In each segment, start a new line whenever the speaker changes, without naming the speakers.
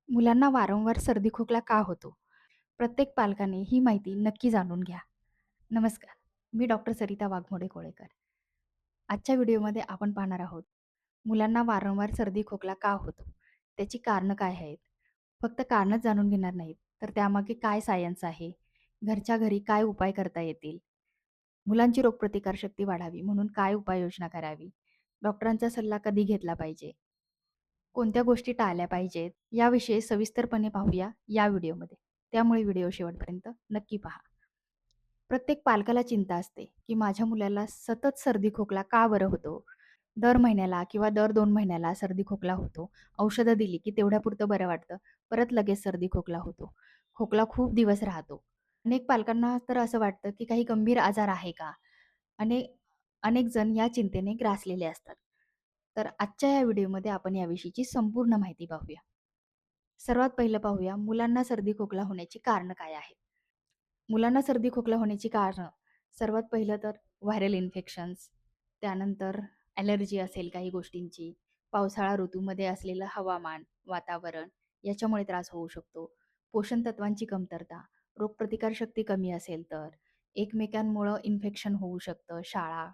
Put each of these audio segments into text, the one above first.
मुलांना वारंवार सर्दी खोकला का होतो? प्रत्येक पालकाने ही माहिती नक्की जाणून घ्या. नमस्कार, मी डॉक्टर सरिता वाघमोडे कोळेकर. आजच्या व्हिडिओमध्ये आपण पाहणार आहोत, मुलांना वारंवार सर्दी खोकला का होतो? त्याची कारणं काय आहेत? फक्त कारणच जाणून घेणार नाहीत, तर त्यामागे काय सायन्स आहे? घरच्या घरी काय उपाय करता येतील? मुलांची रोगप्रतिकारशक्ती वाढावी म्हणून काय उपाययोजना करावी? डॉक्टरांचा सल्ला कधी घेतला पाहिजे? कोणत्या गोष्टी टाळल्या पाहिजेत, याविषयी सविस्तरपणे पाहूया या व्हिडिओमध्ये. त्यामुळे व्हिडिओ शेवटपर्यंत नक्की पहा. प्रत्येक पालकाला चिंता असते, की माझ्या मुलाला सतत सर्दी खोकला का बरं होतो? दर महिन्याला किंवा दर 2 महिन्याला सर्दी खोकला होतो. औषधं दिली, की तेवढ्यापुरतं बरं वाटतं. परत लगेच सर्दी खोकला होतो. खोकला खूप दिवस राहतो. अनेक पालकांना तर असं वाटतं, की काही गंभीर आजार आहे का? अने अनेक जण या चिंतेने ग्रासलेले असतात. तर आजच्या या व्हिडिओमध्ये आपण याविषयीची संपूर्ण माहिती पाहूया. सर्वात पहिलं पाहूया मुलांना सर्दी खोकला होण्याची कारणं काय आहेत? मुलांना सर्दी खोकला होण्याची कारणं सर्वात पहिलं तर व्हायरल इन्फेक्शन्स, त्यानंतर ॲलर्जी असेल काही गोष्टींची, पावसाळा ऋतूमध्ये असलेलं हवामान, वातावरण याच्यामुळे त्रास होऊ शकतो. पोषण तत्वांची कमतरता, रोगप्रतिकारशक्ती कमी असेल तर, एकमेकांमुळं इन्फेक्शन होऊ शकतं. शाळा,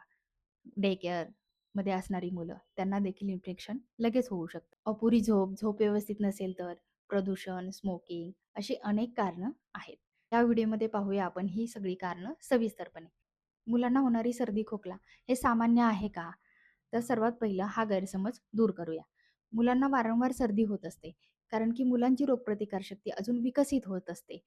डे केअरमध्ये असणारी मुलं, त्यांना देखील इन्फेक्शन लगेच होऊ शकतं. अपुरी झोप, झोप व्यवस्थित नसेल तर, प्रदूषण, स्मोकिंग अशी अनेक कारणं आहेत. या व्हिडिओमध्ये पाहूया आपण ही सगळी कारणं सविस्तरपणे. मुलांना होणारी सर्दी खोकला हे सामान्य आहे का? तर सर्वात पहिलं हा गैरसमज दूर करूया. मुलांना वारंवार सर्दी होत असते, कारण की मुलांची रोगप्रतिकारशक्ती अजून विकसित होत असते.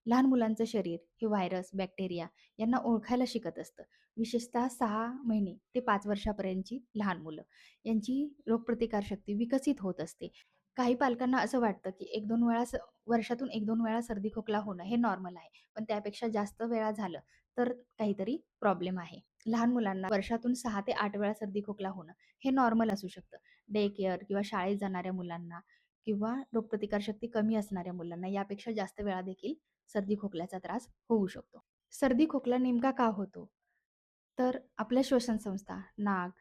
लहान मुलांचं शरीर हे व्हायरस, बॅक्टेरिया यांना ओळखायला शिकत असतं. विशेषतः 6 महिने ते 5 वर्षापर्यंतची लहान मुलं, यांची रोगप्रतिकारशक्ती विकसित होत असते. काही पालकांना असं वाटतं, की 1-2 वेळा वर्षातून 1-2 वेळा सर्दी खोकला होणं हे नॉर्मल आहे. पण त्यापेक्षा जास्त वेळा झालं तर काहीतरी प्रॉब्लेम आहे. लहान मुलांना वर्षातून 6 ते 8 वेळा सर्दी खोकला होणं हे नॉर्मल असू शकतं. डे केअर किंवा शाळेत जाणाऱ्या मुलांना किंवा रोगप्रतिकारशक्ती कमी असणाऱ्या मुलांना यापेक्षा जास्त वेळा देखील सर्दी खोकल्याचा त्रास होऊ शकतो. सर्दी खोकला नेमका का होतो? तर आपल्या श्वसन संस्था, नाक,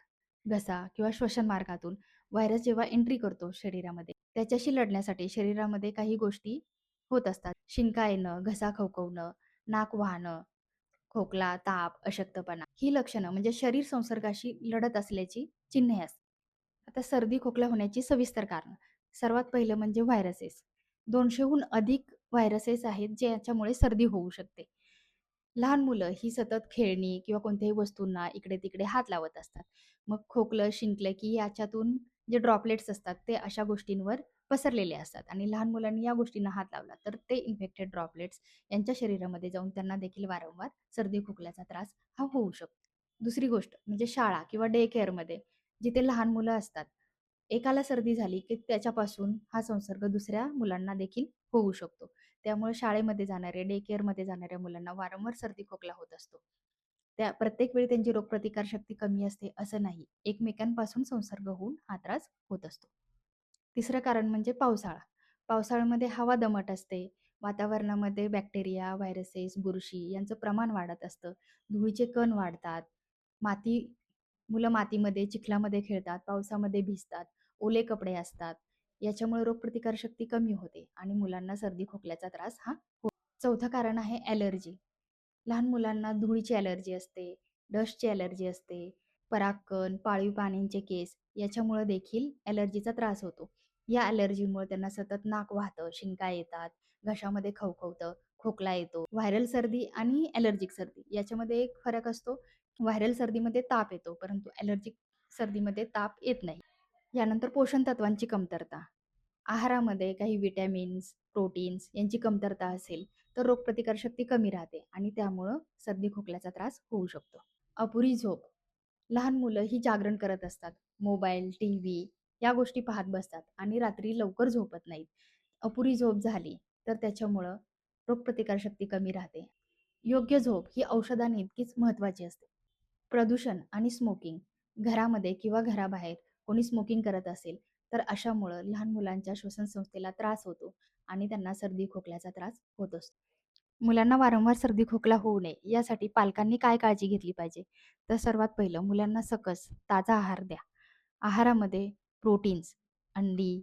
घसा किंवा श्वसन मार्गातून व्हायरस जेव्हा एंट्री करतो शरीरामध्ये, त्याच्याशी लढण्यासाठी शरीरामध्ये काही गोष्टी होत असतात. शिंका येणं, घसा खवखवणं, नाक वाहणं, खोकला, ताप, अशक्तपणा ही लक्षणं म्हणजे शरीर संसर्गाशी लढत असल्याची चिन्हे असतात. आता सर्दी खोकला होण्याची सविस्तर कारणं. सर्वात पहिलं म्हणजे व्हायरसेस. 200हून अधिक व्हायरसेस आहेत ज्याच्यामुळे सर्दी होऊ शकते. लहान मुलं ही सतत खेळणी किंवा कोणत्याही वस्तूंना इकडे-तिकडे हात लावत असतात. मग खोकलं, शिंकलं की याच्यातून जे ड्रॉपलेट्स असतात ते अशा गोष्टींवर पसरलेले असतात आणि लहान मुलांनी या गोष्टींना हात लावला तर ते इन्फेक्टेड ड्रॉपलेट्स यांच्या शरीरामध्ये जाऊन त्यांना देखील वारंवार सर्दी खोकल्याचा त्रास हा होऊ शकतो. दुसरी गोष्ट म्हणजे शाळा किंवा डे केअरमध्ये जिथे लहान मुलं असतात. एकाला सर्दी झाली की त्याच्यापासून हा संसर्ग दुसऱ्या मुलांना देखील होऊ शकतो. त्यामुळे शाळेमध्ये जाणारे, डे केअरमध्ये जाणाऱ्या मुलांना वारंवार सर्दी खोकला होत असतो. त्या प्रत्येक वेळी त्यांची रोगप्रतिकारशक्ती कमी असते असं नाही. एकमेकांपासून संसर्ग होऊन हा त्रास होत असतो. तिसरं कारण म्हणजे पावसाळा. पावसाळ्यामध्ये हवा दमट असते. वातावरणामध्ये बॅक्टेरिया, व्हायरसेस, बुरशी यांचं प्रमाण वाढत असतं. धुळीचे कण वाढतात. माती मुलं मातीमध्ये, चिखलामध्ये खेळतात, पावसामध्ये भिजतात, ओले कपडे असतात. याच्यामुळे रोगप्रतिकारशक्ती कमी होते आणि मुलांना सर्दी खोकल्याचा त्रास हा होतो. चौथं कारण आहे ॲलर्जी. लहान मुलांना धुळीची ॲलर्जी असते, डस्टची ॲलर्जी असते, परागकण, पाळीव प्राण्यांचे केस याच्यामुळे देखील ॲलर्जीचा त्रास होतो. या ॲलर्जीमुळे त्यांना सतत नाक वाहतं, शिंका येतात, घशामध्ये खवखवतं, खोकला येतो. व्हायरल सर्दी आणि ॲलर्जिक सर्दी याच्यामध्ये एक फरक असतो. व्हायरल सर्दीमध्ये ताप येतो, परंतु ॲलर्जिक सर्दीमध्ये ताप येत नाही. यानंतर पोषण तत्वांची कमतरता. आहारामध्ये काही विटॅमिन्स, प्रोटीन्स यांची कमतरता असेल, तर रोगप्रतिकारशक्ती कमी राहते आणि त्यामुळं सर्दी खोकल्याचा त्रास होऊ शकतो. अपुरी झोप. लहान मुलं ही जागरण करत असतात. मोबाईल, टीव्ही या गोष्टी पाहत बसतात आणि रात्री लवकर झोपत नाहीत. अपुरी झोप झाली, तर त्याच्यामुळं रोगप्रतिकारशक्ती कमी राहते. योग्य झोप ही औषधांनी इतकीच महत्त्वाची असते. प्रदूषण आणि स्मोकिंग. घरामध्ये किंवा घराबाहेर कोणी स्मोकिंग करत असेल, तर अशामुळं लहान मुलांच्या श्वसन संस्थेला त्रास होतो आणि त्यांना सर्दी खोकल्याचा त्रास होत असतो. मुलांना वारंवार सर्दी खोकला होऊ नये यासाठी पालकांनी काय काळजी घेतली पाहिजे? तर सर्वात पहिलं मुलांना सकस, ताजा आहार द्या. आहारामध्ये प्रोटीन्स, अंडी,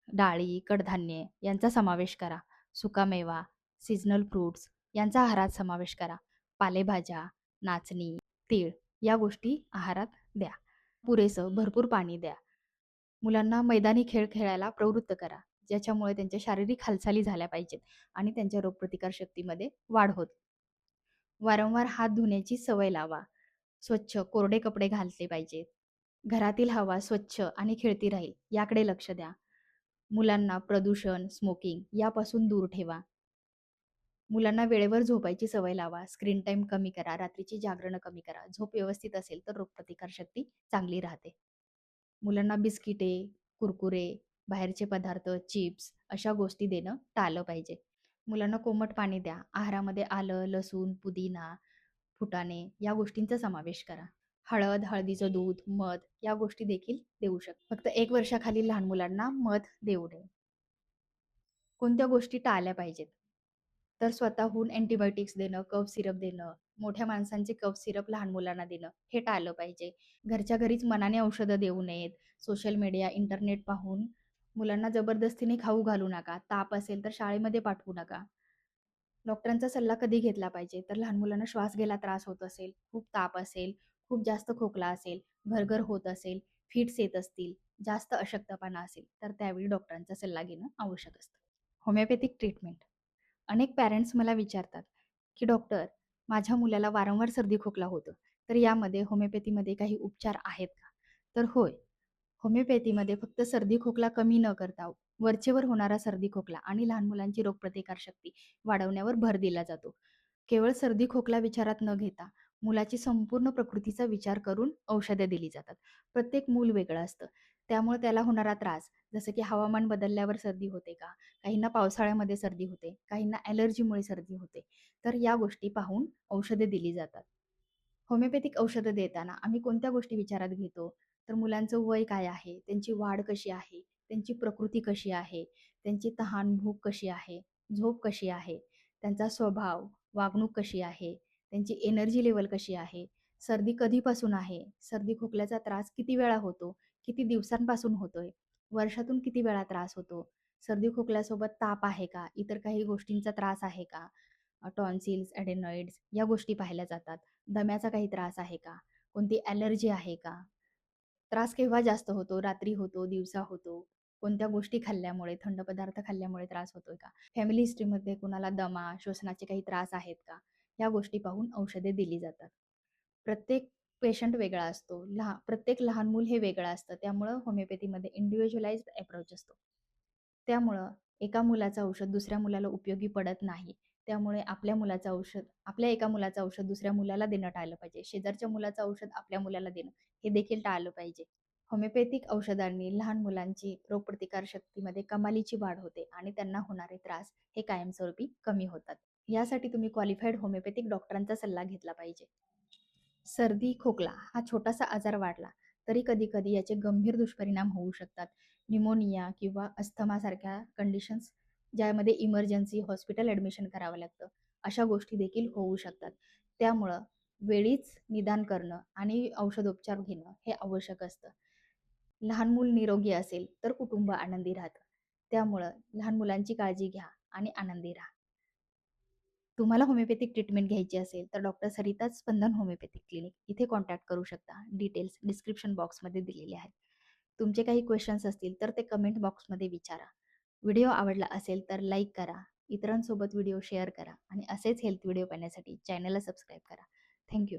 डाळी, कडधान्ये यांचा समावेश करा. सुकामेवा, सीझनल फ्रुट्स यांचा आहारात समावेश करा. पालेभाज्या, नाचणी, तीळ या गोष्टी आहारात द्या. पुरेसं भरपूर पाणी द्या. मुलांना मैदानी खेळ खेळायला प्रवृत्त करा, ज्याच्यामुळे त्यांच्या शारीरिक हालचाली झाल्या पाहिजेत आणि त्यांच्या रोगप्रतिकार शक्तीमध्ये वाढ होते. वारंवार हात धुण्याची सवय लावा. स्वच्छ, कोरडे कपडे घातले पाहिजेत. घरातील हवा स्वच्छ आणि खेळती राहील याकडे लक्ष द्या. मुलांना प्रदूषण, स्मोकिंग यापासून दूर ठेवा. मुलांना वेळेवर झोपायची सवय लावा. स्क्रीन टाईम कमी करा. रात्रीची जागरणं कमी करा. झोप व्यवस्थित असेल तर रोगप्रतिकार शक्ती चांगली राहते. मुलांना बिस्किटे, कुरकुरे, बाहेरचे पदार्थ, चिप्स अशा गोष्टी देणं टाळलं पाहिजे. मुलांना कोमट पाणी द्या. आहारामध्ये आलं, लसूण, पुदिना, फुटाणे या गोष्टींचा समावेश करा. हळद, हळदीचं दूध, मध या गोष्टी देखील देऊ शकता. फक्त 1 वर्षाखालील लहान मुलांना मध देऊ नये. कोणत्या गोष्टी टाळल्या पाहिजेत? तर स्वतःहून अँटिबायोटिक्स देणं, कफ सिरप देणं, मोठ्या माणसांचे कफ सिरप लहान मुलांना देणं, हे टाळलं पाहिजे. घरच्या घरीच मनाने औषधं देऊ नयेत. सोशल मीडिया, इंटरनेट पाहून मुलांना जबरदस्तीने खाऊ घालू नका. ताप असेल तर शाळेमध्ये पाठवू नका. डॉक्टरांचा सल्ला कधी घेतला पाहिजे? तर लहान मुलांना श्वास घ्यायला त्रास होत असेल, खूप ताप असेल, खूप जास्त खोकला असेल, घरघर होत असेल, फिट्स येत असतील, जास्त अशक्तपणा असेल, तर त्यावेळी डॉक्टरांचा सल्ला घेणं आवश्यक असतं. Homeopathic treatment. अनेक पॅरेंट्स मला विचारतात, की "डॉक्टर, माझ्या मुलाला वारंवार सर्दी खोकला होतो, तर यामध्ये होमिओपॅथीमध्ये काही उपचार आहेत का?" तर होय, होमिओपॅथीमध्ये फक्त सर्दी खोकला कमी न करता वरचेवर होणारा सर्दी खोकला आणि लहान मुलांची रोगप्रतिकार शक्ती वाढवण्यावर भर दिला जातो. केवळ सर्दी खोकला विचारात न घेता मुलाची संपूर्ण प्रकृतीचा विचार करून औषधे दिली जातात. प्रत्येक मूल वेगळं असतं. त्यामुळे त्याला होणारा त्रास, जसं की हवामान बदलल्यावर सर्दी होते का? काहींना पावसाळ्यामध्ये सर्दी होते, काहींना ॲलर्जीमुळे सर्दी होते. तर या गोष्टी पाहून औषधे दिली जातात. होमिओपॅथिक औषधं देताना आम्ही कोणत्या गोष्टी विचारात घेतो? तर मुलांचं वय काय आहे? त्यांची वाढ कशी आहे? त्यांची प्रकृती कशी आहे? त्यांची तहान-भूक कशी आहे? झोप कशी आहे? त्यांचा स्वभाव, वागणूक कशी आहे? त्यांची एनर्जी लेव्हल कशी आहे? सर्दी कधीपासून आहे? सर्दी खोकल्याचा त्रास किती वेळा होतो? किती दिवसांपासून होतोय? वर्षातून किती वेळा त्रास होतो? सर्दी खोकल्यासोबत ताप आहे का? इतर काही गोष्टींचा त्रास आहे का? टॉन्सिल्स, ॲडेनॉइड्स या गोष्टी पाहिल्या जातात. दम्याचा काही त्रास आहे का? कोणती ॲलर्जी आहे का? त्रास केव्हा जास्त होतो? रात्री होतो, दिवसा होतो? कोणत्या गोष्टी खाल्ल्यामुळे, थंड पदार्थ खाल्ल्यामुळे त्रास होतोय का? फॅमिली हिस्ट्रीमध्ये कुणाला दमा, श्वसनाचे काही त्रास आहेत का? या गोष्टी पाहून औषधे दिली जातात. प्रत्येक पेशंट वेगळा असतो. प्रत्येक लहान मूल हे वेगळं असतं. त्यामुळं होमिओपॅथीमध्ये इंडिव्हिज्युअलाइज्ड अप्रोच असतो. त्यामुळं एका मुलाचं औषध दुसऱ्या मुलाला उपयोगी पडत नाही. त्यामुळे आपल्या एका मुलाचं औषध दुसऱ्या मुलाला देणं टाळलं पाहिजे. शेजारच्या मुलाचं औषध आपल्या मुलाला देणं हे देखील टाळलं पाहिजे. होमिओपॅथिक औषधांनी लहान मुलांची रोगप्रतिकार शक्तीमध्ये कमालीची वाढ होते आणि त्यांना होणारे त्रास हे कायमस्वरूपी कमी होतात. यासाठी तुम्ही क्वालिफाईड होमिओपॅथिक डॉक्टरांचा सल्ला घेतला पाहिजे. सर्दी, खोकला हा छोटासा आजार वाढला तरी कधी-कधी याचे गंभीर दुष्परिणाम होऊ शकतात. न्यूमोनिया किंवा अस्थमासारख्या कंडिशन्स ज्यामध्ये इमर्जन्सी हॉस्पिटल ॲडमिशन करावं लागतं, अशा गोष्टी देखील होऊ शकतात. त्यामुळं वेळीच निदान करणं आणि औषधोपचार घेणं हे आवश्यक असतं. लहान मूल निरोगी असेल तर कुटुंब आनंदी राहतं. त्यामुळं लहान मुलांची काळजी घ्या आणि आनंदी राहा. तुम्हाला होमिओपॅथिक ट्रीटमेंट घ्यायची असेल तर डॉक्टर सरिता स्पंदन होमिओपॅथिक क्लिनिक इथे कॉन्टॅक्ट करू शकता. डिटेल्स डिस्क्रिप्शन बॉक्समध्ये दिलेले आहेत. तुमचे काही क्वेश्चन्स असतील तर ते कमेंट बॉक्समध्ये विचारा. व्हिडिओ आवडला असेल तर लाईक करा, इतरांसोबत व्हिडिओ शेअर करा आणि असेच हेल्थ व्हिडिओ पाहण्यासाठी चॅनलला सबस्क्राईब करा. थँक